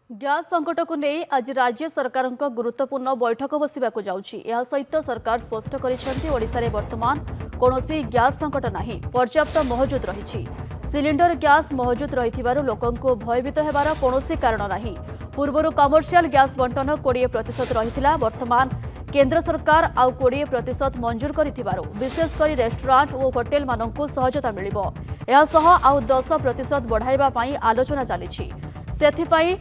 Gas संकट को नहीं आज राज्य सरकार गुरुत्वपूर्ण बैठक बसवाक जाउछि। यह सहित सरकार स्पष्ट करिसेंति वर्तमान कौनसी ग्यास संकट नहीं, पर्याप्त महजूद रही। सिलिंडर ग्यास महजूद रही लोकों भयभीत होबार कौनसी कारण नहीं। पूर्वर कमर्शियल ग्यास बंटन 20% रही, वर्तमान केंद्र सरकार आउ 20% मंजूर करिथिबारु विशेषकर रेस्टोरेंट और होटेल मानकु सहजता मिलिबो। एहा सह आउ 10% बढ़ाइबा पई आलोचना चलीछि। सेथिपई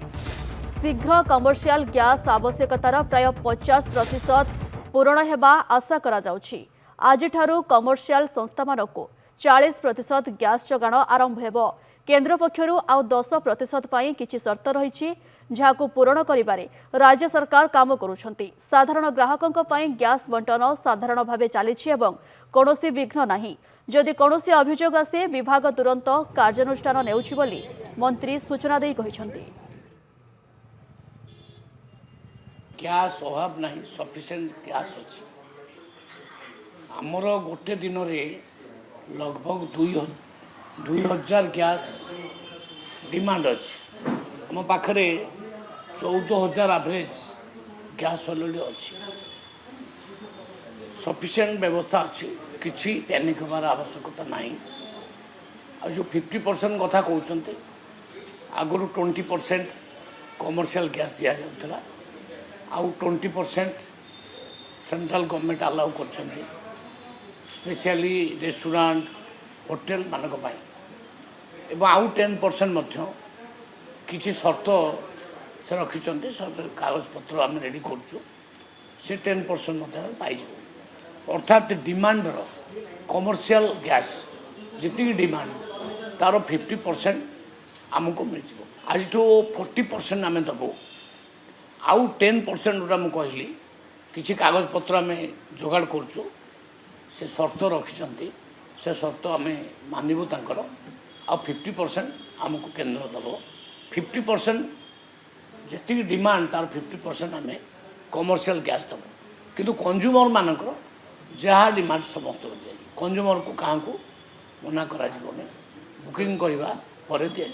शीघ्र कमर्शियल ग्यास आवश्यकतार प्राय 50% पूरण हेबा आशा करा जाउछि। आजिठारु कमर्शियल संस्था मानकु 40% ग्यास जोगाण आरंभ हेबो। केंद्र पक्षरु आउ 10% पई किछि शर्त रहिछि, जहाकु पूरण करिबारे राज्य सरकार काम करुछंती। साधारण ग्राहकंक पई ग्यास बंटन साधारण भावे चलीछि एवं कोनोसी विघ्न नाही। जदि कोनोसी अभियोग आसे विभाग तुरंत कार्यानुष्ठान नेउछि बोली मंत्री सूचना देई कहिसंती। ग्यास अभाव नहीं, सफिशिएंट ग्यास अच्छी। आमर गोटे दिन में लगभग 2000 ग्यास डिमांड अच्छी। आम पाखे 14,000 एवरेज ग्यास अलरेडी अच्छी। सफिशिएंट व्यवस्था अच्छी, किसी पैनिक होबार आवश्यकता नहीं। आ जो 50% कथा कहते आगुरी 20% कमर्शियल गैस दि जाऊला, आउ 20% सेंट्रल गवर्नमेंट अलाउ कर स्पेशली रेस्टोरेंट होटेल मानक एवं आउ 10% किसी शर्त से रखिंट कागज पत्र आम रेडी करुँ। से 10% पाई अर्थात डिमांडर कमर्शियल गैस जी डिमांड तार 50% आमको मिल आज 40% आम दबू। आउ 10% जोटा मुझे कहली किसी कागज पत्र आम जोगाड़ करुँ। से शर्त रखिंट से शर्त आम मानबू तांकर। आ 50% आमको केंद्र दब। 50% जी डिमांड तार 50% आम कमर्शियल गैस दब। किंतु कंज्यूमर मानकर जहाँ डिमांड समस्त दिया कंज्यूमर को क्या मना करा बुकिंग करने पर दिया।